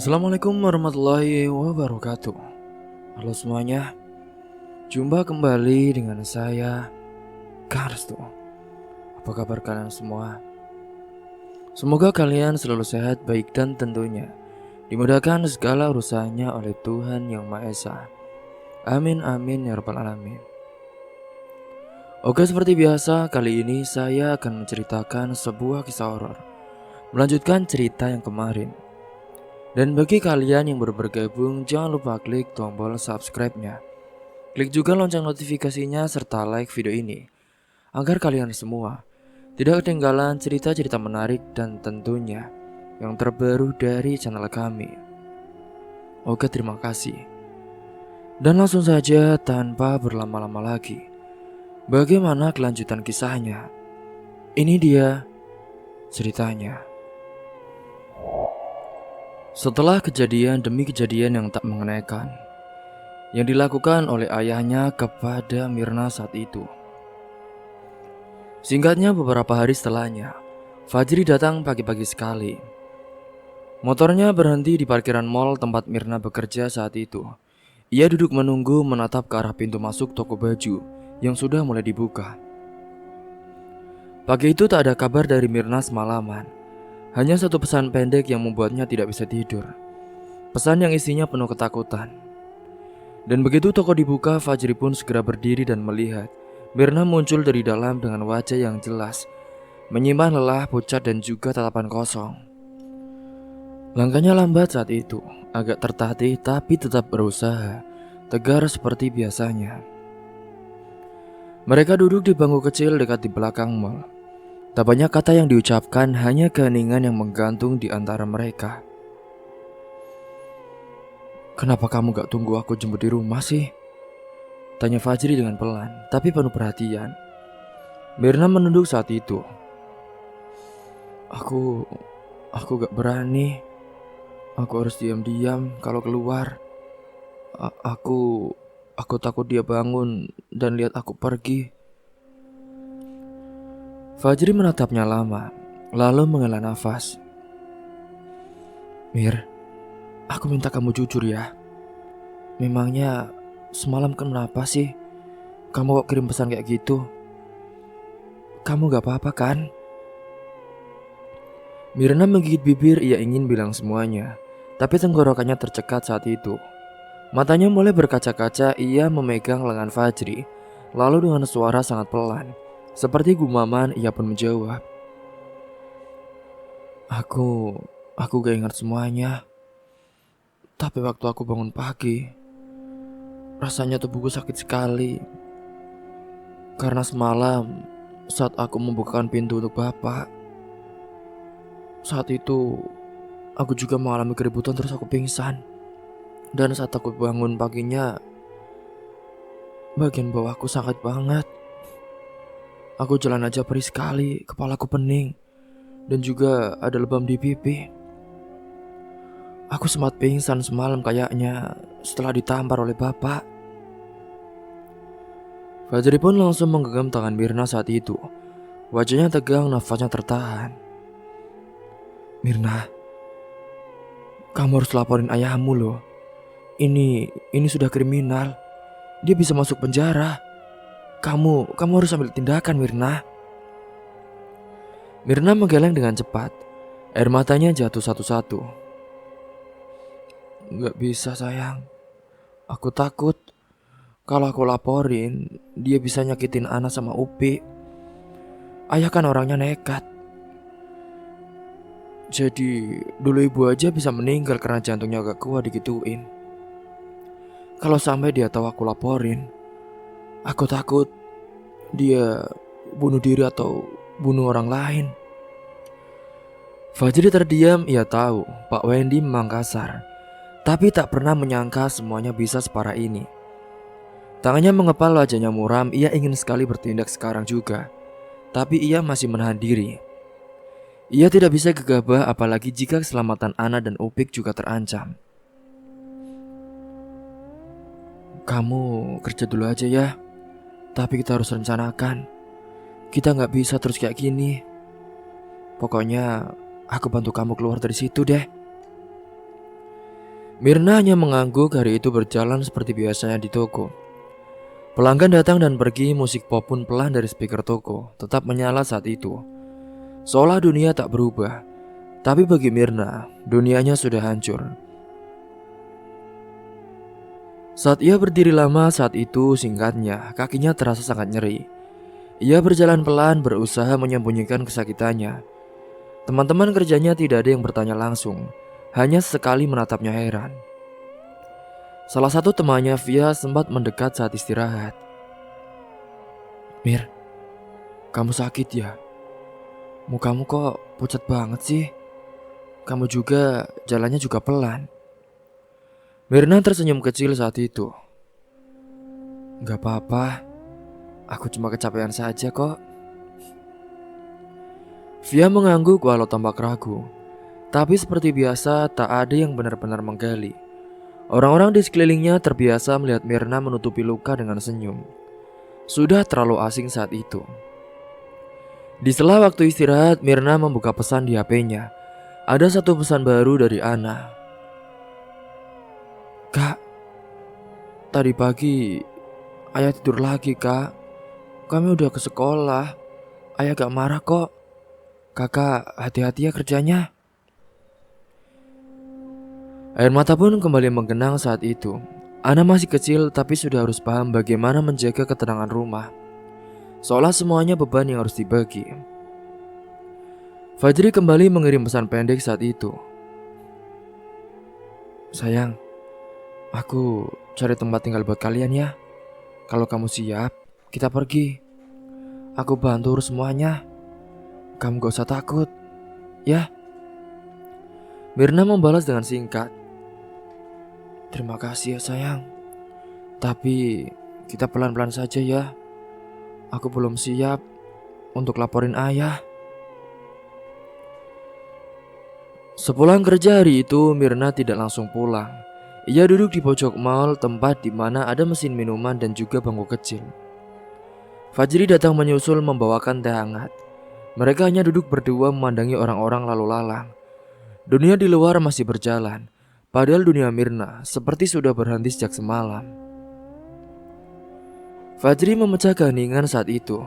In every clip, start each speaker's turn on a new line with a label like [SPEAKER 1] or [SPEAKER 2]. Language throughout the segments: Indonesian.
[SPEAKER 1] Assalamualaikum warahmatullahi wabarakatuh. Halo semuanya, jumpa kembali dengan saya, Karsto. Apa kabar kalian semua? Semoga kalian selalu sehat, baik dan tentunya dimudahkan segala urusannya oleh Tuhan Yang Maha Esa. Amin amin ya rabbal alamin. Oke, seperti biasa kali ini saya akan menceritakan sebuah kisah horor, melanjutkan cerita yang kemarin. Dan bagi kalian yang baru bergabung, jangan lupa klik tombol subscribe-nya. Klik juga lonceng notifikasinya serta like video ini, agar kalian semua tidak ketinggalan cerita-cerita menarik dan tentunya yang terbaru dari channel kami. Oke, terima kasih. Dan langsung saja tanpa berlama-lama lagi, bagaimana kelanjutan kisahnya? Ini dia ceritanya. Setelah kejadian demi kejadian yang tak mengenakan yang dilakukan oleh ayahnya kepada Mirna saat itu. Singkatnya, beberapa hari setelahnya, Fajri datang pagi-pagi sekali. Motornya berhenti di parkiran mal tempat Mirna bekerja saat itu. Ia duduk menunggu menatap ke arah pintu masuk toko baju yang sudah mulai dibuka. Pagi itu tak ada kabar dari Mirna semalaman. Hanya satu pesan pendek yang membuatnya tidak bisa tidur. Pesan yang isinya penuh ketakutan. Dan begitu toko dibuka, Fajri pun segera berdiri dan melihat Mirna muncul dari dalam dengan wajah yang jelas, menyimpan lelah, pucat dan juga tatapan kosong. Langkahnya lambat saat itu, agak tertatih tapi tetap berusaha, tegar seperti biasanya. Mereka duduk di bangku kecil dekat di belakang mal. Tak banyak kata yang diucapkan, hanya keheningan yang menggantung di antara mereka. "Kenapa kamu gak tunggu aku jemput di rumah sih?" tanya Fajri dengan pelan, tapi penuh perhatian. Mirna menunduk saat itu. Aku gak berani. Aku harus diam-diam kalau keluar. Aku takut dia bangun dan lihat aku pergi." Fajri menatapnya lama, lalu menghela nafas. "Mir, aku minta kamu jujur ya. Memangnya semalam kenapa sih kamu kok kirim pesan kayak gitu? Kamu gak apa-apa kan?" Mirna menggigit bibir, ia ingin bilang semuanya, tapi tenggorokannya tercekat saat itu. Matanya mulai berkaca-kaca, ia memegang lengan Fajri, lalu dengan suara sangat pelan, seperti gumaman, ia pun menjawab. Aku gak ingat semuanya. Tapi waktu aku bangun pagi, rasanya tubuhku sakit sekali. Karena semalam, saat aku membukakan pintu untuk bapak, saat itu aku juga mengalami keributan terus aku pingsan. Dan saat aku bangun paginya, bagian bawahku sakit banget. Aku jalan aja perih sekali, kepalaku pening, dan juga ada lebam di pipi. Aku sempat pingsan semalam kayaknya setelah ditampar oleh bapak. Fajri pun langsung menggenggam tangan Mirna saat itu. Wajahnya tegang, nafasnya tertahan. "Mirna, kamu harus laporin ayahmu loh. Ini sudah kriminal. Dia bisa masuk penjara. Kamu harus ambil tindakan, Mirna." Mirna menggeleng dengan cepat. Air matanya jatuh satu-satu. "Gak bisa sayang. Aku takut kalau aku laporin, dia bisa nyakitin Ana sama Upi. Ayah kan orangnya nekat. Jadi dulu ibu aja bisa meninggal karena jantungnya agak kuat digituin. Kalau sampai dia tahu aku laporin, aku takut dia bunuh diri atau bunuh orang lain." Fajri terdiam, ia tahu Pak Wendy memang kasar, tapi tak pernah menyangka semuanya bisa separah ini. Tangannya mengepal, wajahnya muram, ia ingin sekali bertindak sekarang juga, tapi ia masih menahan diri. Ia tidak bisa gegabah, apalagi jika keselamatan Ana dan Upik juga terancam. "Kamu kerja dulu aja ya, tapi kita harus rencanakan. Kita gak bisa terus kayak gini. Pokoknya aku bantu kamu keluar dari situ deh." Mirna hanya mengangguk. Hari itu berjalan seperti biasanya di toko. Pelanggan datang dan pergi, musik pop pun pelan dari speaker toko tetap menyala saat itu. Seolah dunia tak berubah. Tapi bagi Mirna, dunianya sudah hancur. Saat ia berdiri lama saat itu, singkatnya, kakinya terasa sangat nyeri. Ia berjalan pelan, berusaha menyembunyikan kesakitannya. Teman-teman kerjanya tidak ada yang bertanya langsung, hanya sekali menatapnya heran. Salah satu temannya, Via, sempat mendekat saat istirahat. "Mir, kamu sakit ya? Mukamu kok pucat banget sih? Kamu juga jalannya juga pelan." Mirna tersenyum kecil saat itu. "Gak apa-apa, aku cuma kecapean saja kok." Via mengangguk walau tampak ragu. Tapi seperti biasa, tak ada yang benar-benar menggali. Orang-orang di sekelilingnya terbiasa melihat Mirna menutupi luka dengan senyum. Sudah terlalu asing saat itu. Di sela waktu istirahat, Mirna membuka pesan di HP-nya. Ada satu pesan baru dari Ana. "Kak, tadi pagi ayah tidur lagi, Kak. Kami udah ke sekolah. Ayah gak marah kok. Kakak hati-hati ya kerjanya." Air mata pun kembali menggenang saat itu. Ana masih kecil tapi sudah harus paham bagaimana menjaga ketenangan rumah. Seolah semuanya beban yang harus dibagi. Fajri kembali mengirim pesan pendek saat itu. "Sayang, aku cari tempat tinggal buat kalian ya. Kalau kamu siap, kita pergi. Aku bantu urus semuanya. Kamu gak usah takut, ya." Mirna membalas dengan singkat. "Terima kasih ya sayang. Tapi kita pelan-pelan saja ya. Aku belum siap untuk laporin ayah." Sepulang kerja hari itu, Mirna tidak langsung pulang. Ia duduk di pojok mal, tempat di mana ada mesin minuman dan juga bangku kecil. Fajri datang menyusul membawakan teh hangat. Mereka hanya duduk berdua memandangi orang-orang lalu lalang. Dunia di luar masih berjalan, padahal dunia Mirna seperti sudah berhenti sejak semalam. Fajri memecah keheningan saat itu.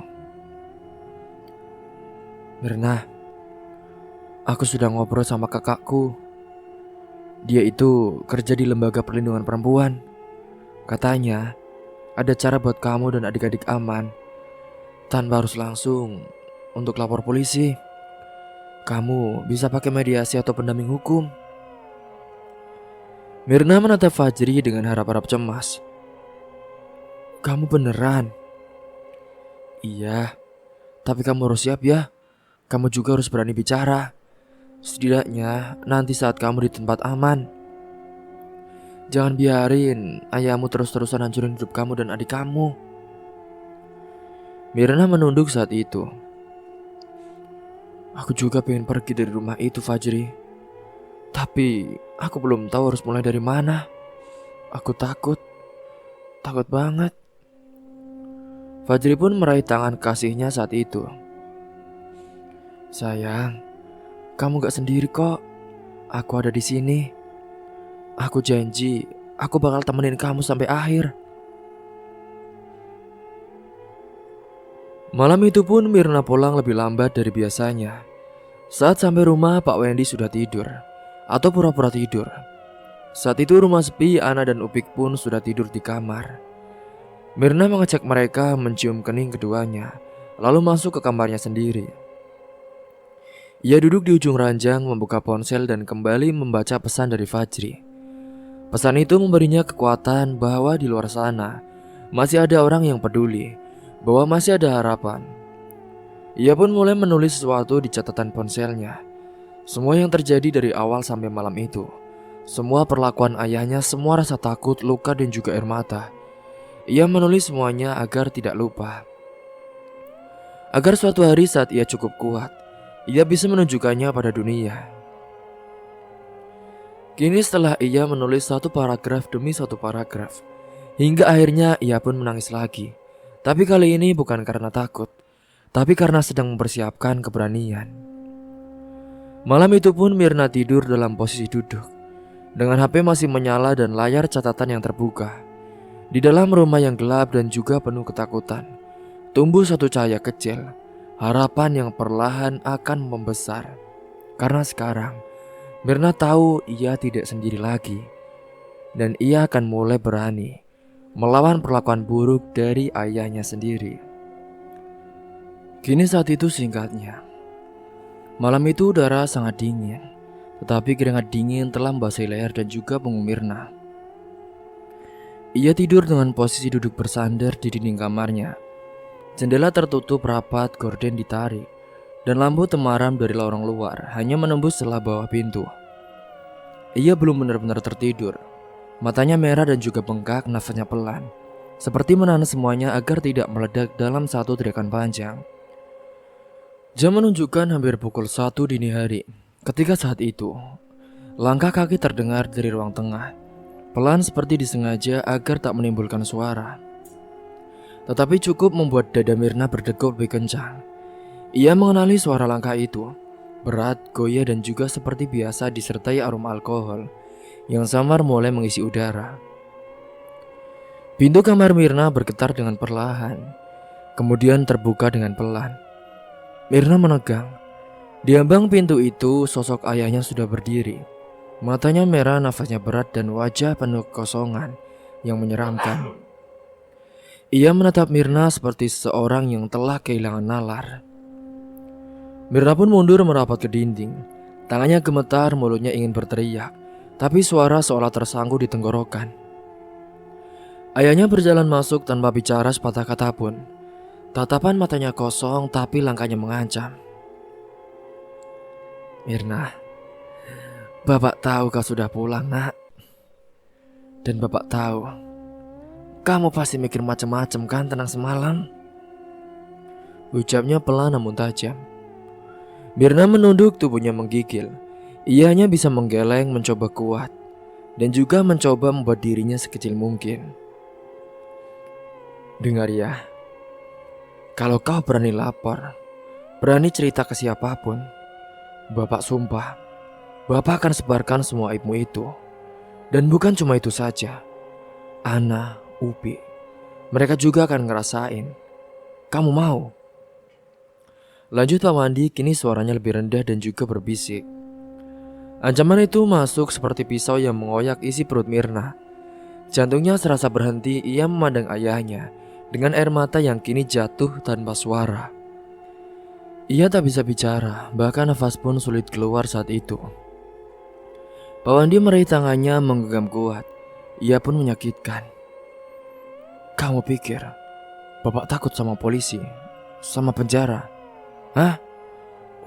[SPEAKER 1] "Mirna, aku sudah ngobrol sama kakakku. Dia itu kerja di lembaga perlindungan perempuan. Katanya ada cara buat kamu dan adik-adik aman tanpa harus langsung untuk lapor polisi. Kamu bisa pakai mediasi atau pendamping hukum." Mirna menatap Fajri dengan harap-harap cemas. "Kamu beneran?" "Iya, tapi kamu harus siap ya. Kamu juga harus berani bicara. Setidaknya nanti saat kamu di tempat aman. Jangan biarin ayahmu terus-terusan hancurin hidup kamu dan adik kamu." Mirna menunduk saat itu. "Aku juga pengen pergi dari rumah itu, Fajri. Tapi aku belum tahu harus mulai dari mana. Aku takut banget." Fajri pun meraih tangan kasihnya saat itu. "Sayang, kamu gak sendiri kok. Aku ada di sini. Aku janji, aku bakal temenin kamu sampai akhir." Malam itu pun Mirna pulang lebih lambat dari biasanya. Saat sampai rumah, Pak Wendy sudah tidur atau pura-pura tidur. Saat itu rumah sepi, Ana dan Upik pun sudah tidur di kamar. Mirna mengecek mereka, mencium kening keduanya, lalu masuk ke kamarnya sendiri. Ia duduk di ujung ranjang, membuka ponsel dan kembali membaca pesan dari Fajri. Pesan itu memberinya kekuatan bahwa di luar sana masih ada orang yang peduli, bahwa masih ada harapan. Ia pun mulai menulis sesuatu di catatan ponselnya. Semua yang terjadi dari awal sampai malam itu, semua perlakuan ayahnya, semua rasa takut, luka dan juga air mata. Ia menulis semuanya agar tidak lupa. Agar suatu hari saat ia cukup kuat, ia bisa menunjukkannya pada dunia. Kini setelah ia menulis satu paragraf demi satu paragraf, hingga akhirnya ia pun menangis lagi. Tapi kali ini bukan karena takut, tapi karena sedang mempersiapkan keberanian. Malam itu pun Mirna tidur dalam posisi duduk. dengan HP masih menyala dan layar catatan yang terbuka. Di dalam rumah yang gelap dan juga penuh ketakutan, tumbuh satu cahaya kecil, harapan yang perlahan akan membesar. Karena sekarang Mirna tahu ia tidak sendiri lagi, dan ia akan mulai berani melawan perlakuan buruk dari ayahnya sendiri. Kini saat itu singkatnya. Malam itu udara sangat dingin, tetapi keringat dingin telah membasahi leher dan juga punggung Mirna. Ia tidur dengan posisi duduk bersandar di dinding kamarnya. Jendela tertutup rapat, gorden ditarik, dan lampu temaram dari lorong luar hanya menembus celah bawah pintu. Ia belum benar-benar tertidur. Matanya merah dan juga bengkak, nafasnya pelan, seperti menahan semuanya agar tidak meledak dalam satu teriakan panjang. Jam menunjukkan hampir pukul 1 dini hari. Ketika saat itu, langkah kaki terdengar dari ruang tengah, pelan seperti disengaja agar tak menimbulkan suara. Tetapi cukup membuat dada Mirna berdegup lebih kencang. Ia mengenali suara langkah itu, berat, goyah dan juga seperti biasa disertai aroma alkohol yang samar mulai mengisi udara. Pintu kamar Mirna bergetar dengan perlahan, kemudian terbuka dengan pelan. Mirna menegang. Di ambang pintu itu sosok ayahnya sudah berdiri. Matanya merah, nafasnya berat dan wajah penuh kekosongan yang menyeramkan. Ia menatap Mirna seperti seorang yang telah kehilangan nalar. Mirna pun mundur merapat ke dinding. Tangannya gemetar, mulutnya ingin berteriak, tapi suara seolah tersangkut di tenggorokan. Ayahnya berjalan masuk tanpa bicara sepatah kata pun. Tatapan matanya kosong tapi langkahnya mengancam. Mirna, Bapak tahu kau sudah pulang, nak. Dan Bapak tahu kamu pasti mikir macam-macam kan tentang semalam. Ucapnya pelan namun tajam. Mirna menunduk, tubuhnya menggigil. Ia hanya bisa menggeleng, mencoba kuat, dan juga mencoba membuat dirinya sekecil mungkin. Dengar ya, kalau kau berani lapor, berani cerita ke siapapun, Bapak sumpah, Bapak akan sebarkan semua aibmu itu. Dan bukan cuma itu saja, Ana, Upi, mereka juga akan ngerasain. Kamu mau? Lanjut Pak Wandi, kini suaranya lebih rendah dan juga berbisik. Ancaman itu masuk seperti pisau yang mengoyak isi perut Mirna. Jantungnya serasa berhenti, ia memandang ayahnya dengan air mata yang kini jatuh tanpa suara. Ia tak bisa bicara, bahkan nafas pun sulit keluar saat itu. Pak Wandi meraih tangannya menggenggam kuat. Ia pun menyakitkan. Kamu pikir Bapak takut sama polisi, sama penjara? Hah?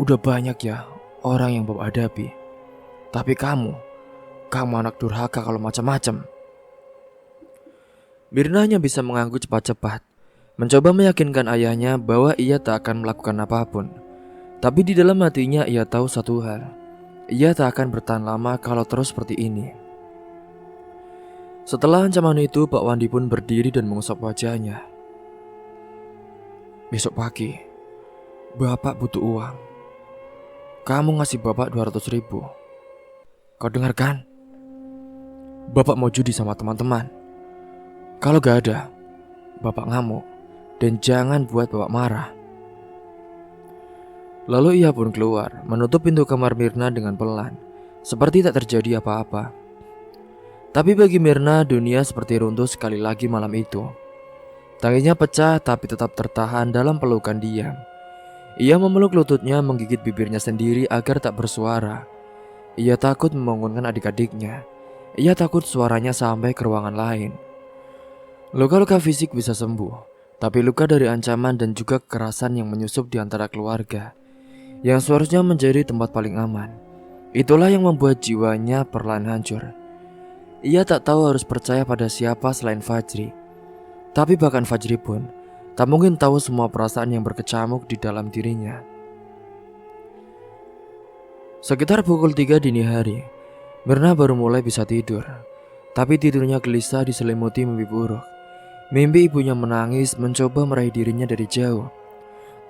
[SPEAKER 1] Udah banyak ya orang yang Bapak hadapi. Tapi kamu anak durhaka kalau macam-macam. Mirna hanya bisa mengangguk cepat-cepat, mencoba meyakinkan ayahnya bahwa ia tak akan melakukan apapun. Tapi di dalam hatinya ia tahu satu hal, ia tak akan bertahan lama kalau terus seperti ini. Setelah ancaman itu, Pak Wandi pun berdiri dan mengusap wajahnya. Besok pagi, Bapak butuh uang. Kamu ngasih Bapak 200 ribu. Kau dengar kan? Bapak mau judi sama teman-teman. Kalau gak ada, Bapak ngamuk. Dan jangan buat Bapak marah. Lalu ia pun keluar, menutup pintu kamar Mirna dengan pelan, seperti tak terjadi apa-apa. Tapi bagi Mirna, dunia seperti runtuh sekali lagi malam itu. Tangisnya pecah tapi tetap tertahan dalam pelukan diam. Ia memeluk lututnya, menggigit bibirnya sendiri agar tak bersuara. Ia takut membangunkan adik-adiknya. Ia takut suaranya sampai ke ruangan lain. Luka-luka fisik bisa sembuh, tapi luka dari ancaman dan juga kekerasan yang menyusup di antara keluarga, yang seharusnya menjadi tempat paling aman, itulah yang membuat jiwanya perlahan hancur. Ia tak tahu harus percaya pada siapa selain Fajri. Tapi bahkan Fajri pun tak mungkin tahu semua perasaan yang berkecamuk di dalam dirinya. Sekitar pukul 3 dini hari, Mirna baru mulai bisa tidur. Tapi tidurnya gelisah diselimuti mimpi buruk. Mimpi ibunya menangis mencoba meraih dirinya dari jauh,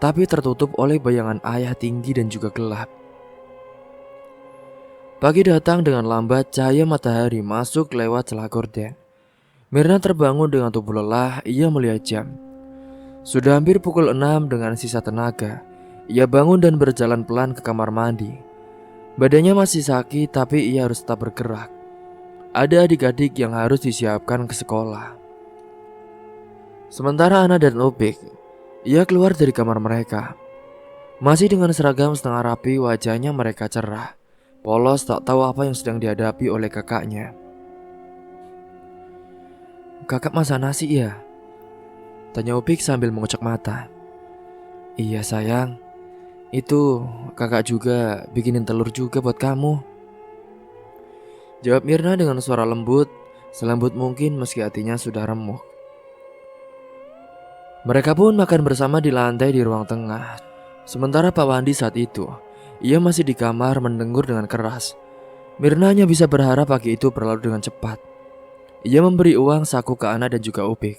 [SPEAKER 1] tapi tertutup oleh bayangan ayah tinggi dan juga gelap. Pagi datang dengan lambat, cahaya matahari masuk lewat celah gorden. Mirna terbangun dengan tubuh lelah, ia melihat jam. Sudah hampir pukul 6 dengan sisa tenaga. Ia bangun dan berjalan pelan ke kamar mandi. Badannya masih sakit tapi ia harus tetap bergerak. Ada adik-adik yang harus disiapkan ke sekolah. Sementara Ana dan Opik, ia keluar dari kamar mereka. Masih dengan seragam setengah rapi, wajahnya mereka cerah. Polos tak tahu apa yang sedang dihadapi oleh kakaknya. "Kakak masak nasi ya?" tanya Opik sambil mengucek mata. "Iya sayang, itu kakak juga bikinin telur juga buat kamu," jawab Mirna dengan suara lembut, selembut mungkin meski hatinya sudah remuk. Mereka pun makan bersama di lantai di ruang tengah. Sementara Pak Wandi saat itu, ia masih di kamar mendengur dengan keras. Mirna hanya bisa berharap pagi itu berlalu dengan cepat. Ia memberi uang saku ke Ana dan juga Opik.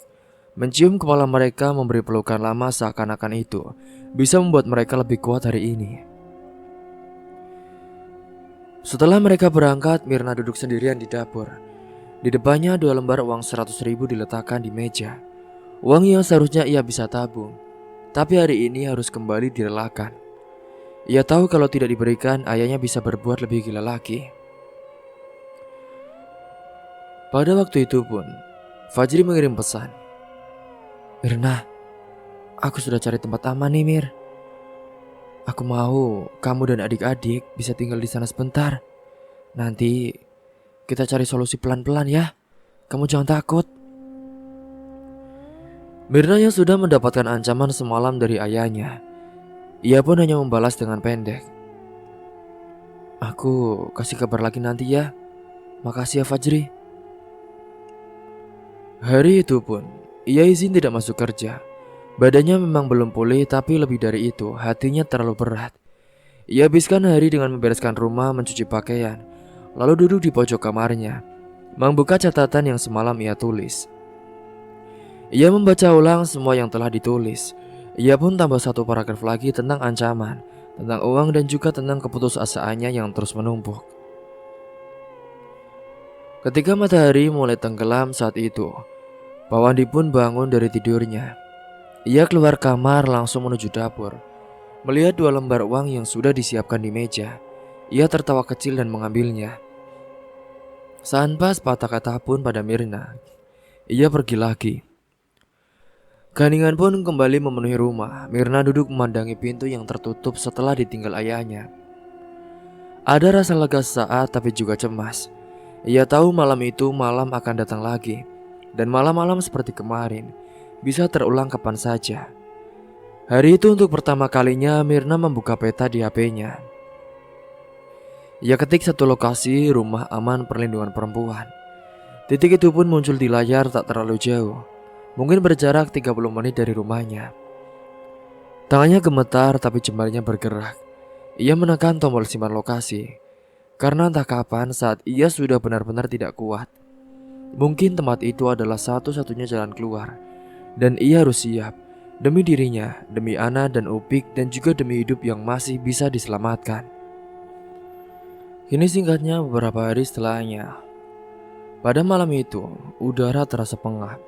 [SPEAKER 1] Mencium kepala mereka, memberi pelukan lama seakan-akan itu bisa membuat mereka lebih kuat hari ini. Setelah mereka berangkat, Mirna duduk sendirian di dapur. Di depannya 2 lembar uang 100.000 diletakkan di meja. Uang yang seharusnya ia bisa tabung, tapi hari ini harus kembali direlakan. Ia tahu kalau tidak diberikan, ayahnya bisa berbuat lebih gila lagi. Pada waktu itu pun, Fajri mengirim pesan. "Mirna, aku sudah cari tempat aman nih Mir. Aku mau kamu dan adik-adik bisa tinggal di sana sebentar. Nanti kita cari solusi pelan-pelan ya. Kamu jangan takut." Mirna yang sudah mendapatkan ancaman semalam dari ayahnya, ia pun hanya membalas dengan pendek. "Aku kasih kabar lagi nanti ya. Makasih ya Fajri." Hari itu pun, ia izin tidak masuk kerja. Badannya memang belum pulih, tapi lebih dari itu, hatinya terlalu berat. Ia habiskan hari dengan membereskan rumah, mencuci pakaian, lalu duduk di pojok kamarnya, membuka catatan yang semalam ia tulis. Ia membaca ulang semua yang telah ditulis. Ia pun tambah 1 paragraf lagi tentang ancaman, tentang uang dan juga tentang keputusasaannya yang terus menumpuk. Ketika matahari mulai tenggelam saat itu, Pak Wandi pun bangun dari tidurnya. Ia keluar kamar langsung menuju dapur. Melihat 2 lembar uang yang sudah disiapkan di meja, ia tertawa kecil dan mengambilnya. Tanpa sepatah kata pun pada Mirna, ia pergi lagi. Keheningan pun kembali memenuhi rumah. Mirna duduk memandangi pintu yang tertutup setelah ditinggal ayahnya. Ada rasa lega sesaat tapi juga cemas. Ia tahu malam itu malam akan datang lagi. Dan malam-malam seperti kemarin bisa terulang kapan saja. Hari itu untuk pertama kalinya Mirna membuka peta di HP-nya. Ia ketik 1 lokasi rumah aman perlindungan perempuan. Titik itu pun muncul di layar tak terlalu jauh. Mungkin berjarak 30 menit dari rumahnya. Tangannya gemetar tapi jemarinya bergerak. Ia menekan tombol simpan lokasi. Karena entah kapan saat ia sudah benar-benar tidak kuat. Mungkin tempat itu adalah satu-satunya jalan keluar. Dan ia harus siap. Demi dirinya, demi Ana dan Opik, dan juga demi hidup yang masih bisa diselamatkan. Ini singkatnya beberapa hari setelahnya. Pada malam itu, udara terasa pengap.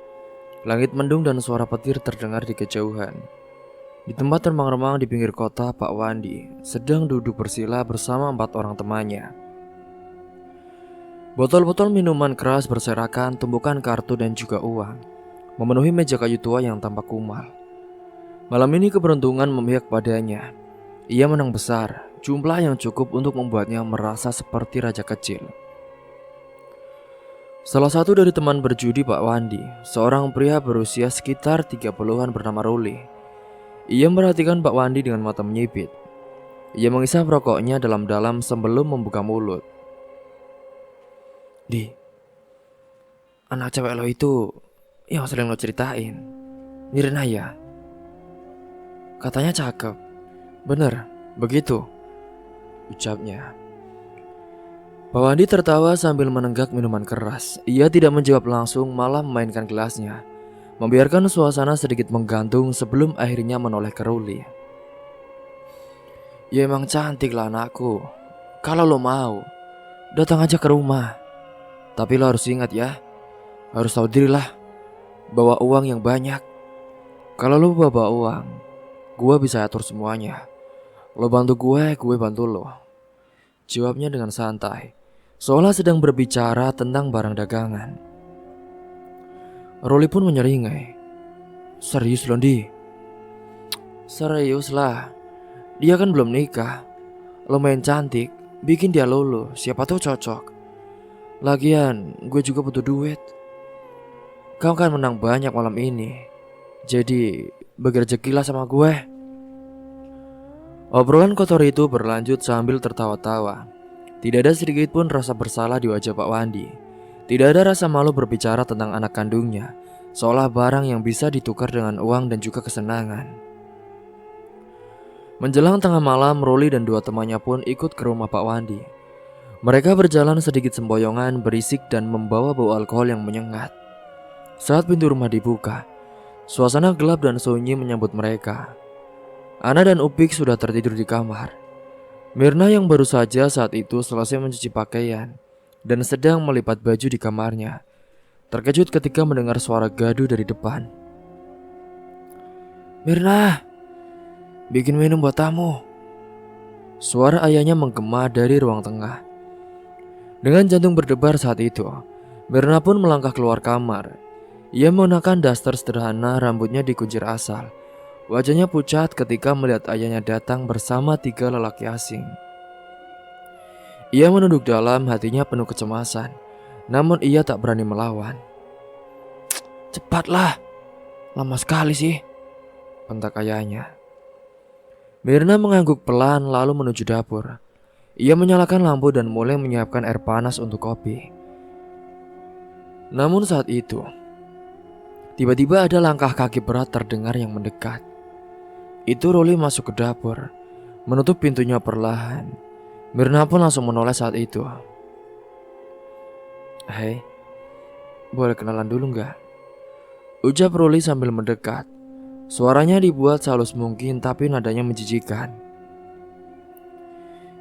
[SPEAKER 1] Langit mendung dan suara petir terdengar di kejauhan. Di tempat remang-remang di pinggir kota, Pak Wandi sedang duduk bersila bersama 4 orang temannya. Botol-botol minuman keras berserakan, tumpukan kartu dan juga uang memenuhi meja kayu tua yang tampak kumal. Malam ini keberuntungan memihak padanya. Ia menang besar, jumlah yang cukup untuk membuatnya merasa seperti raja kecil. Salah satu dari teman berjudi Pak Wandi, seorang pria berusia sekitar 30-an bernama Ruli. Ia merhatikan Pak Wandi dengan mata menyipit. Ia mengisap rokoknya dalam-dalam sebelum membuka mulut. "Di, anak cewek lo itu yang sering lo ceritain, Mirna ya? Katanya cakep. Bener, begitu?" ucapnya. Pak Wandi tertawa sambil menenggak minuman keras. Ia tidak menjawab langsung, malah memainkan gelasnya, membiarkan suasana sedikit menggantung sebelum akhirnya menoleh ke Ruli. "Ya emang cantik lah anakku. Kalau lo mau, datang aja ke rumah. Tapi lo harus ingat ya, harus tahu diri lah, bawa uang yang banyak. Kalau lo bawa uang, gue bisa atur semuanya. Lo bantu gue bantu lo. Jawabnya dengan santai, seolah sedang berbicara tentang barang dagangan. Roli pun menyeringai. Serius Londi? Serius lah. Dia kan belum nikah. Lo main cantik, bikin dia lulu, siapa tahu cocok. Lagian, gue juga butuh duit. Kau kan menang banyak malam ini, jadi bagi rezekilah sama gue. Obrolan kotor itu berlanjut sambil tertawa-tawa. Tidak ada sedikit pun rasa bersalah di wajah Pak Wandi. Tidak ada rasa malu berbicara tentang anak kandungnya, seolah barang yang bisa ditukar dengan uang dan juga kesenangan. Menjelang tengah malam, Roli dan dua temannya pun ikut ke rumah Pak Wandi. Mereka berjalan sedikit semboyongan, berisik dan membawa bau alkohol yang menyengat. Saat pintu rumah dibuka, suasana gelap dan sunyi menyambut mereka. Ana dan Upik sudah tertidur di kamar. Mirna yang baru saja saat itu selesai mencuci pakaian dan sedang melipat baju di kamarnya, terkejut ketika mendengar suara gaduh dari depan. Mirna, bikin minum buat tamu. Suara ayahnya menggema dari ruang tengah. Dengan jantung berdebar saat itu, Mirna pun melangkah keluar kamar. Ia mengenakan daster sederhana, rambutnya dikuncir asal. Wajahnya pucat ketika melihat ayahnya datang bersama 3 lelaki asing. Ia menunduk dalam, hatinya penuh kecemasan. Namun ia tak berani melawan. Cepatlah, lama sekali sih, bentak ayahnya. Mirna mengangguk pelan lalu menuju dapur. Ia menyalakan lampu dan mulai menyiapkan air panas untuk kopi. Namun saat itu, tiba-tiba ada langkah kaki berat terdengar yang mendekat. Itu Roli masuk ke dapur, menutup pintunya perlahan. Mirna pun langsung menoleh saat itu. Hei, boleh kenalan dulu nggak? Ucap Roli sambil mendekat. Suaranya dibuat sehalus mungkin tapi nadanya menjijikan.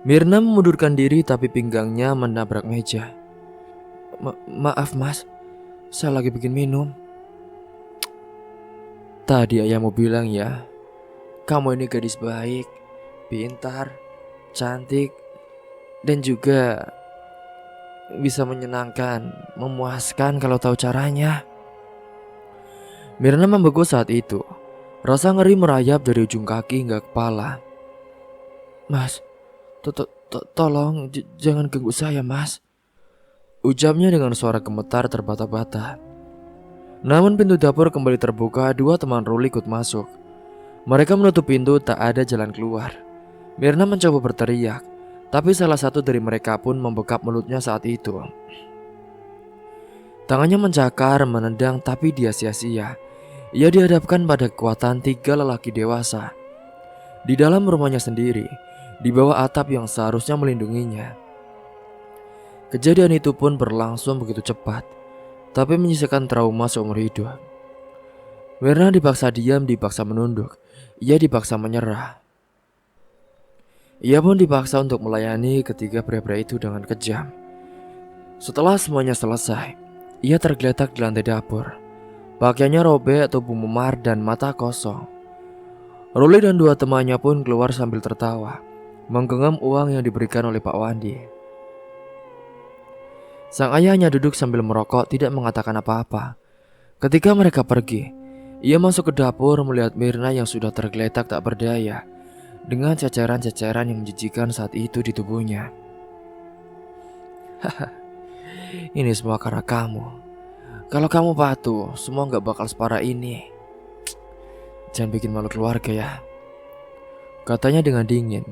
[SPEAKER 1] Mirna memundurkan diri tapi pinggangnya menabrak meja. Maaf mas, saya lagi bikin minum. Tadi ayahmu bilang ya, kamu ini gadis baik, pintar, cantik, dan juga bisa menyenangkan, memuaskan kalau tahu caranya. Mirna membeku saat itu. Rasa ngeri merayap dari ujung kaki hingga kepala. Mas, tolong jangan ganggu saya mas, ucapnya dengan suara gemetar terbata-bata. Namun pintu dapur kembali terbuka, 2 teman Ruli ikut masuk. Mereka menutup pintu, tak ada jalan keluar. Mirna mencoba berteriak, tapi salah satu dari mereka pun membekap mulutnya saat itu. Tangannya mencakar, menendang, tapi dia sia-sia. Ia dihadapkan pada kekuatan 3 lelaki dewasa. Di dalam rumahnya sendiri, di bawah atap yang seharusnya melindunginya. Kejadian itu pun berlangsung begitu cepat, tapi menyisakan trauma seumur hidup. Mirna dipaksa diam, dipaksa menunduk. Ia dipaksa menyerah. Ia pun dipaksa untuk melayani ketiga pria-pria itu dengan kejam. Setelah semuanya selesai, ia tergeletak di lantai dapur. Pakaiannya robek, tubuh memar dan mata kosong. Ruli dan 2 temannya pun keluar sambil tertawa, menggenggam uang yang diberikan oleh Pak Wandi. Sang ayah hanya duduk sambil merokok, tidak mengatakan apa-apa. Ketika mereka pergi, ia masuk ke dapur melihat Mirna yang sudah tergeletak tak berdaya, dengan ceceran-ceceran yang menjijikan saat itu di tubuhnya. Haha, ini semua karena kamu. Kalau kamu patuh, semua gak bakal separah ini. Jangan bikin malu keluarga ya, katanya dengan dingin.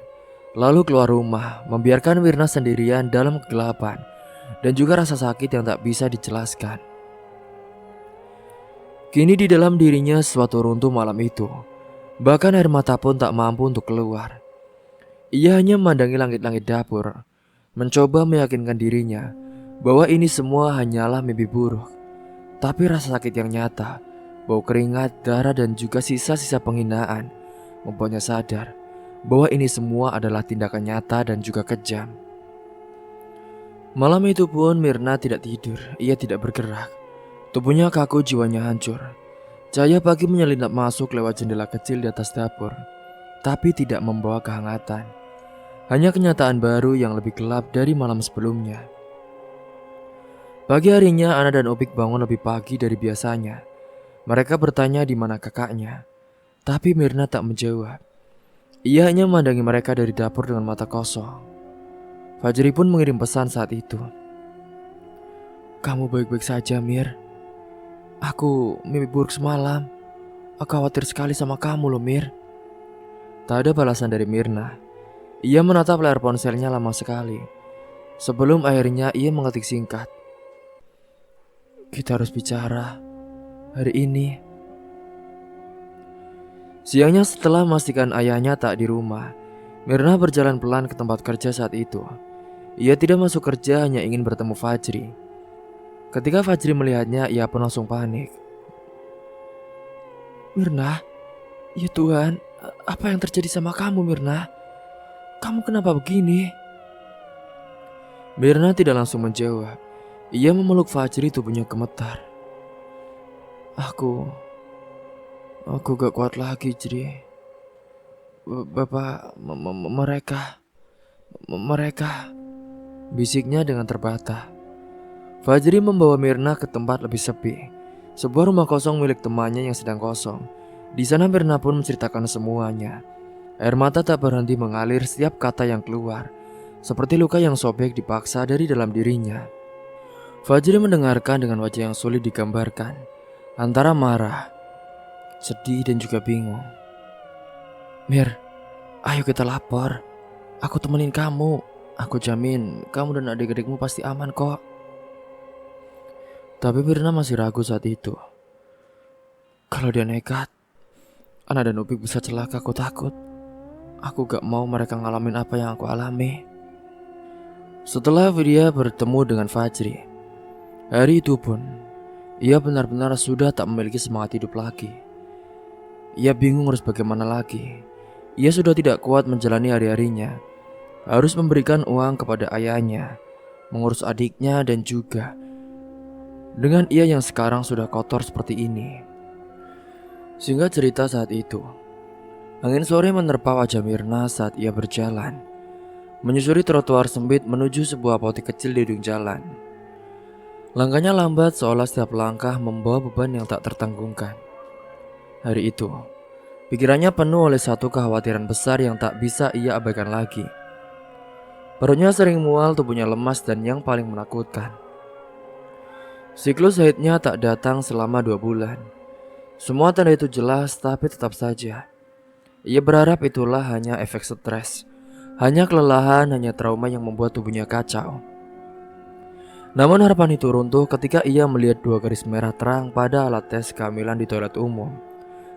[SPEAKER 1] Lalu keluar rumah, membiarkan Mirna sendirian dalam kegelapan dan juga rasa sakit yang tak bisa dijelaskan. Kini di dalam dirinya sesuatu runtuh malam itu. Bahkan air mata pun tak mampu untuk keluar. Ia hanya memandangi langit-langit dapur, mencoba meyakinkan dirinya bahwa ini semua hanyalah mimpi buruk. Tapi rasa sakit yang nyata, bau keringat, darah dan juga sisa-sisa penghinaan membuatnya sadar bahwa ini semua adalah tindakan nyata dan juga kejam. Malam itu pun Mirna tidak tidur, ia tidak bergerak. Tubuhnya kaku, jiwanya hancur. Cahaya pagi menyelinap masuk lewat jendela kecil di atas dapur, tapi tidak membawa kehangatan. Hanya kenyataan baru yang lebih gelap dari malam sebelumnya. Pagi harinya Ana dan Opik bangun lebih pagi dari biasanya. Mereka bertanya di mana kakaknya, tapi Mirna tak menjawab. Ia hanya memandangi mereka dari dapur dengan mata kosong. Fajri pun mengirim pesan saat itu. "Kamu baik-baik saja, Mir? Aku mimpi buruk semalam. Aku khawatir sekali sama kamu loh, Mir." Tak ada balasan dari Mirna. Ia menatap layar ponselnya lama sekali. Sebelum akhirnya ia mengetik singkat. "Kita harus bicara hari ini." Siangnya setelah memastikan ayahnya tak di rumah, Mirna berjalan pelan ke tempat kerja saat itu. Ia tidak masuk kerja, hanya ingin bertemu Fajri. Ketika Fajri melihatnya, ia pun langsung panik. "Mirna, ya Tuhan, apa yang terjadi sama kamu, Mirna? Kamu kenapa begini?" Mirna tidak langsung menjawab. Ia memeluk Fajri, tubuhnya gemetar. Aku gak kuat lagi, Jri. Bapak, mereka, bisiknya dengan terbata. Fajri membawa Mirna ke tempat lebih sepi, sebuah rumah kosong milik temannya yang sedang kosong. Di sana Mirna pun menceritakan semuanya. Air mata tak berhenti mengalir setiap kata yang keluar, seperti luka yang sobek dipaksa dari dalam dirinya. Fajri mendengarkan dengan wajah yang sulit digambarkan, antara marah, sedih dan juga bingung. "Mir, ayo kita lapor. Aku temenin kamu. Aku jamin kamu dan adik-adikmu pasti aman kok." Tapi Mirna masih ragu saat itu. Kalau dia nekat, Ana dan Upik bisa celaka, aku takut. Aku gak mau mereka ngalamin apa yang aku alami. Setelah dia bertemu dengan Fajri, hari itu pun ia benar-benar sudah tak memiliki semangat hidup lagi. Ia bingung harus bagaimana lagi. Ia sudah tidak kuat menjalani hari-harinya. Harus memberikan uang kepada ayahnya, mengurus adiknya, dan juga dengan ia yang sekarang sudah kotor seperti ini. Singkat cerita, saat itu angin sore menerpa wajah Mirna saat ia berjalan menyusuri trotoar sempit menuju sebuah apotek kecil di ujung jalan. Langkahnya lambat, seolah setiap langkah membawa beban yang tak tertanggungkan. Hari itu pikirannya penuh oleh satu kekhawatiran besar yang tak bisa ia abaikan lagi. Perutnya sering mual, tubuhnya lemas, dan yang paling menakutkan, siklus haidnya tak datang selama 2 bulan. Semua tanda itu jelas, tapi tetap saja ia berharap itulah hanya efek stres, hanya kelelahan, hanya trauma yang membuat tubuhnya kacau. Namun harapan itu runtuh ketika ia melihat 2 garis merah terang pada alat tes kehamilan di toilet umum,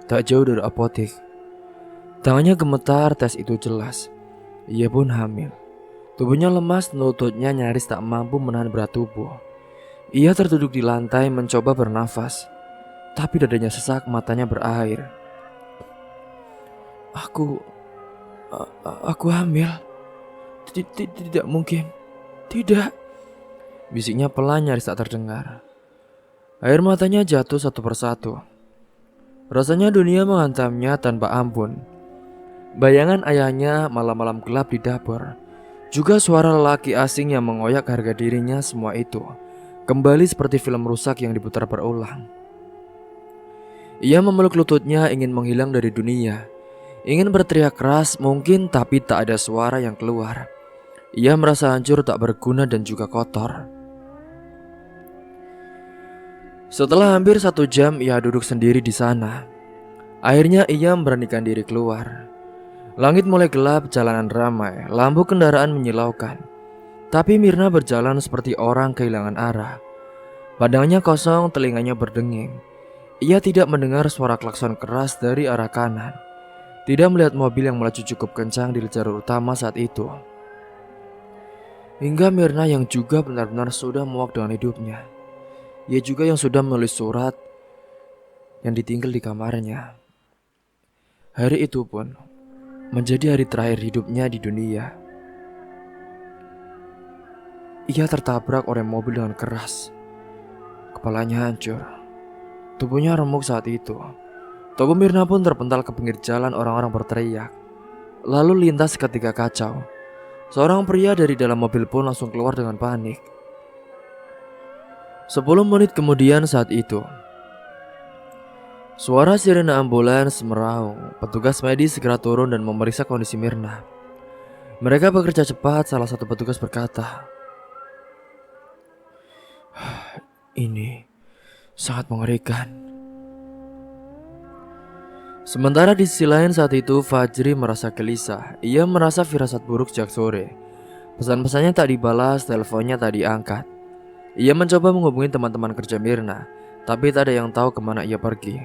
[SPEAKER 1] tak jauh dari apotek. Tangannya gemetar, tes itu jelas. Ia pun hamil. Tubuhnya lemas, lututnya nyaris tak mampu menahan berat tubuh. Ia terduduk di lantai mencoba bernafas, tapi dadanya sesak, matanya berair. Aku hamil. Tidak mungkin. Tidak, bisiknya pelan nyaris tak terdengar. Air matanya jatuh satu persatu. Rasanya dunia menghantamnya tanpa ampun. Bayangan ayahnya malam-malam gelap di dapur, juga suara lelaki asing yang mengoyak harga dirinya, semua itu kembali seperti film rusak yang diputar berulang. Ia memeluk lututnya, ingin menghilang dari dunia, ingin berteriak keras mungkin, tapi tak ada suara yang keluar. Ia merasa hancur, tak berguna, dan juga kotor. Setelah hampir 1 jam ia duduk sendiri di sana. Akhirnya ia memberanikan diri keluar. Langit mulai gelap, jalanan ramai, lampu kendaraan menyilaukan. Tapi Mirna berjalan seperti orang kehilangan arah. Pandangannya kosong, telinganya berdenging. Ia tidak mendengar suara klakson keras dari arah kanan, tidak melihat mobil yang melaju cukup kencang di jalur utama saat itu. Hingga Mirna yang juga benar-benar sudah muak dengan hidupnya. Ia juga yang sudah menulis surat yang ditinggal di kamarnya. Hari itu pun menjadi hari terakhir hidupnya di dunia. Ia tertabrak oleh mobil dengan keras. Kepalanya hancur. Tubuhnya remuk saat itu. Tubuh Mirna pun terpental ke pinggir jalan, orang-orang berteriak. Lalu lintas ketika kacau. Seorang pria dari dalam mobil pun langsung keluar dengan panik. 10 menit kemudian saat itu, suara sirene ambulans meraung. Petugas medis segera turun dan memeriksa kondisi Mirna. Mereka bekerja cepat. Salah satu petugas berkata, "Ini sangat mengerikan." Sementara di sisi lain saat itu Fajri merasa gelisah. Ia merasa firasat buruk sejak sore. Pesan-pesannya tak dibalas, teleponnya tak diangkat. Ia mencoba menghubungi teman-teman kerja Mirna, tapi tak ada yang tahu kemana ia pergi.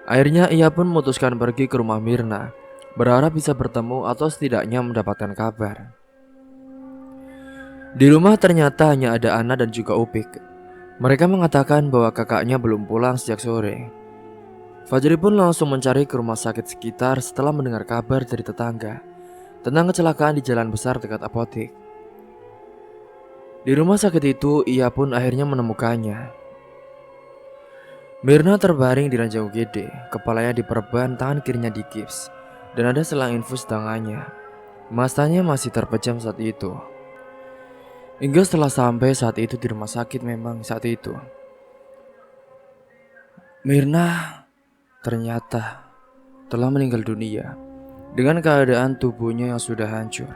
[SPEAKER 1] Akhirnya ia pun memutuskan pergi ke rumah Mirna, berharap bisa bertemu atau setidaknya mendapatkan kabar. Di rumah ternyata hanya ada Ana dan juga Upik. Mereka mengatakan bahwa kakaknya belum pulang sejak sore. Fajri pun langsung mencari ke rumah sakit sekitar setelah mendengar kabar dari tetangga tentang kecelakaan di jalan besar dekat apotek. Di rumah sakit itu ia pun akhirnya menemukannya. Mirna terbaring di ranjang UGD, kepalanya diperban, tangan kirinya digips, dan ada selang infus tangannya. Matanya masih terpejam saat itu. Hingga setelah sampai saat itu di rumah sakit, memang saat itu Mirna ternyata telah meninggal dunia dengan keadaan tubuhnya yang sudah hancur.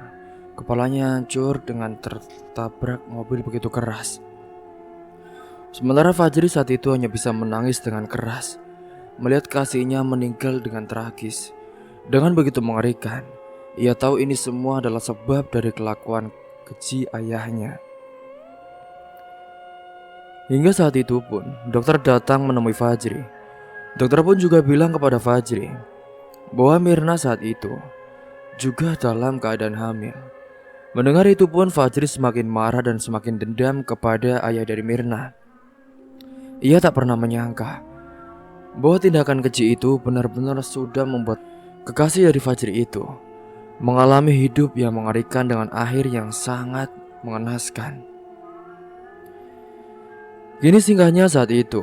[SPEAKER 1] Kepalanya hancur dengan tertabrak mobil begitu keras. Sementara Fajri saat itu hanya bisa menangis dengan keras melihat kasihnya meninggal dengan tragis. Dengan begitu mengerikan, ia tahu ini semua adalah sebab dari kelakuan keji ayahnya. Hingga saat itu pun dokter datang menemui Fajri. Dokter pun juga bilang kepada Fajri bahwa Mirna saat itu juga dalam keadaan hamil. Mendengar itu pun Fajri semakin marah dan semakin dendam kepada ayah dari Mirna. Ia tak pernah menyangka bahwa tindakan keji itu benar-benar sudah membuat kekasih dari Fajri itu mengalami hidup yang mengerikan dengan akhir yang sangat mengenaskan. Gini singkatnya saat itu,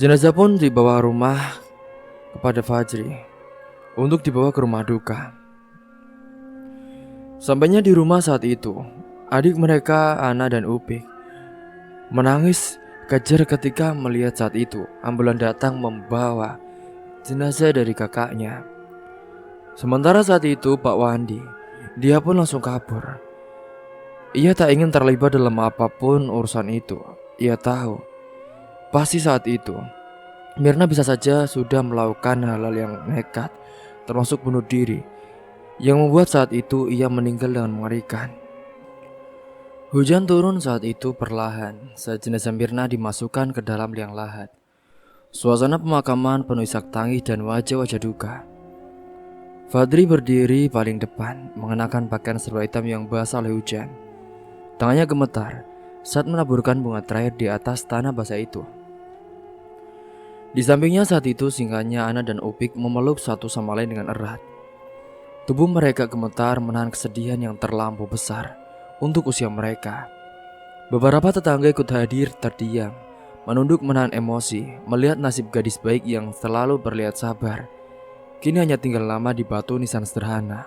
[SPEAKER 1] jenazah pun dibawa rumah kepada Fajri untuk dibawa ke rumah duka. Sampainya di rumah saat itu, adik mereka Ana dan Upik menangis kejer ketika melihat saat itu ambulan datang membawa jenazah dari kakaknya. Sementara saat itu Pak Wandi, dia pun langsung kabur. Ia tak ingin terlibat dalam apapun urusan itu. Ia tahu pasti saat itu Mirna bisa saja sudah melakukan hal-hal yang nekat, termasuk bunuh diri, yang membuat saat itu ia meninggal dengan mengerikan. Hujan turun saat itu perlahan saat jenazah Mirna dimasukkan ke dalam liang lahat. Suasana pemakaman penuh isak tangis dan wajah-wajah duka. Fajri berdiri paling depan, mengenakan pakaian serba hitam yang basah oleh hujan. Tangannya gemetar saat menaburkan bunga terakhir di atas tanah basah itu. Di sampingnya saat itu singgahnya Ana dan Upik memeluk satu sama lain dengan erat. Tubuh mereka gemetar menahan kesedihan yang terlampau besar untuk usia mereka. Beberapa tetangga ikut hadir terdiam, menunduk menahan emosi, melihat nasib gadis baik yang selalu berlihat sabar kini hanya tinggal lama di batu nisan sederhana.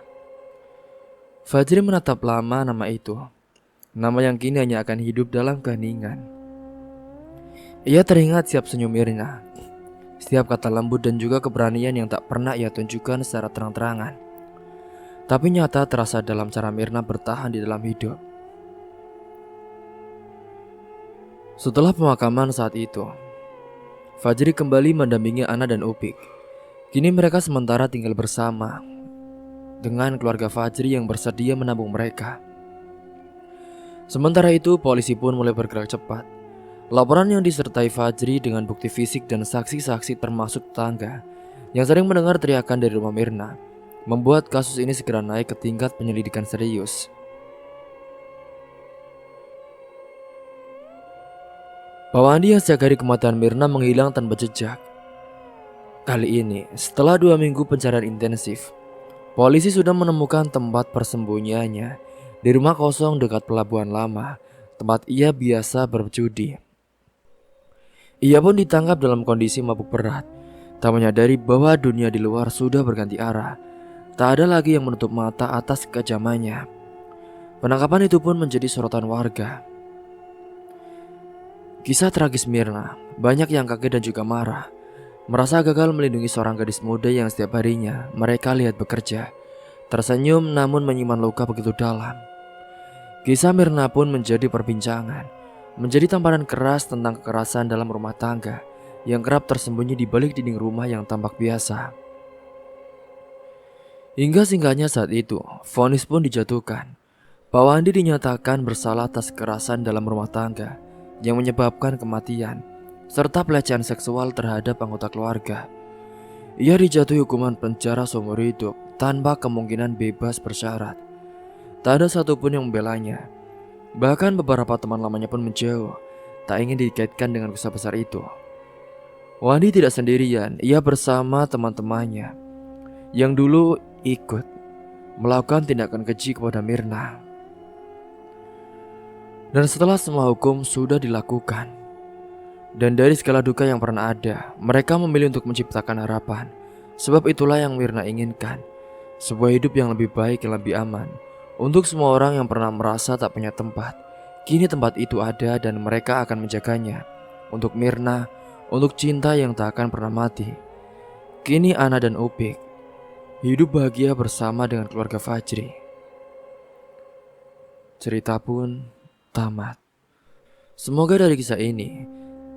[SPEAKER 1] Fajri menatap lama nama itu, nama yang kini hanya akan hidup dalam keheningan. Ia teringat siap senyum Mirna, setiap kata lembut dan juga keberanian yang tak pernah ia tunjukkan secara terang-terangan, tapi nyata terasa dalam cara Mirna bertahan di dalam hidup. Setelah pemakaman saat itu, Fajri kembali mendampingi Ana dan Upik. Kini mereka sementara tinggal bersama dengan keluarga Fajri yang bersedia menampung mereka. Sementara itu polisi pun mulai bergerak cepat. Laporan yang disertai Fajri dengan bukti fisik dan saksi-saksi termasuk tetangga yang sering mendengar teriakan dari rumah Mirna membuat kasus ini segera naik ke tingkat penyelidikan serius. Pak Wandi yang sejak hari kematian Mirna menghilang tanpa jejak. Kali ini, setelah 2 minggu pencarian intensif, polisi sudah menemukan tempat persembunyiannya di rumah kosong dekat pelabuhan lama, tempat ia biasa berjudi. Ia pun ditangkap dalam kondisi mabuk berat, tak menyadari bahwa dunia di luar sudah berganti arah. Tak ada lagi yang menutup mata atas kejamannya. Penangkapan itu pun menjadi sorotan warga. Kisah tragis Mirna, banyak yang kaget dan juga marah, merasa gagal melindungi seorang gadis muda yang setiap harinya mereka lihat bekerja, tersenyum namun menyimpan luka begitu dalam. Kisah Mirna pun menjadi perbincangan, menjadi tamparan keras tentang kekerasan dalam rumah tangga yang kerap tersembunyi di balik dinding rumah yang tampak biasa. Hingga singkatnya saat itu, vonis pun dijatuhkan. Pak Wandi dinyatakan bersalah atas kekerasan dalam rumah tangga yang menyebabkan kematian serta pelecehan seksual terhadap anggota keluarga. Ia dijatuhi hukuman penjara seumur hidup tanpa kemungkinan bebas bersyarat. Tak ada satupun yang membelanya. Bahkan beberapa teman lamanya pun menjauh, tak ingin dikaitkan dengan kisah besar itu. Wandi tidak sendirian, ia bersama teman-temannya yang dulu ikut melakukan tindakan keji kepada Mirna. Dan setelah semua hukum sudah dilakukan, dan dari segala duka yang pernah ada, mereka memilih untuk menciptakan harapan. Sebab itulah yang Mirna inginkan, sebuah hidup yang lebih baik, yang lebih aman. Untuk semua orang yang pernah merasa tak punya tempat, kini tempat itu ada dan mereka akan menjaganya. Untuk Mirna, untuk cinta yang tak akan pernah mati. Kini Ana dan Upik hidup bahagia bersama dengan keluarga Fajri. Cerita pun tamat. Semoga dari kisah ini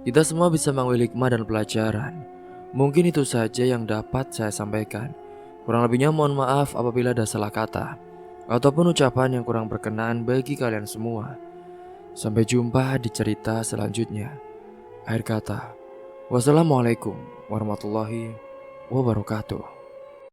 [SPEAKER 1] kita semua bisa mengambil hikmah dan pelajaran. Mungkin itu saja yang dapat saya sampaikan. Kurang lebihnya mohon maaf apabila ada salah kata ataupun ucapan yang kurang berkenan bagi kalian semua. Sampai jumpa di cerita selanjutnya. Akhir kata, wassalamualaikum warahmatullahi wabarakatuh.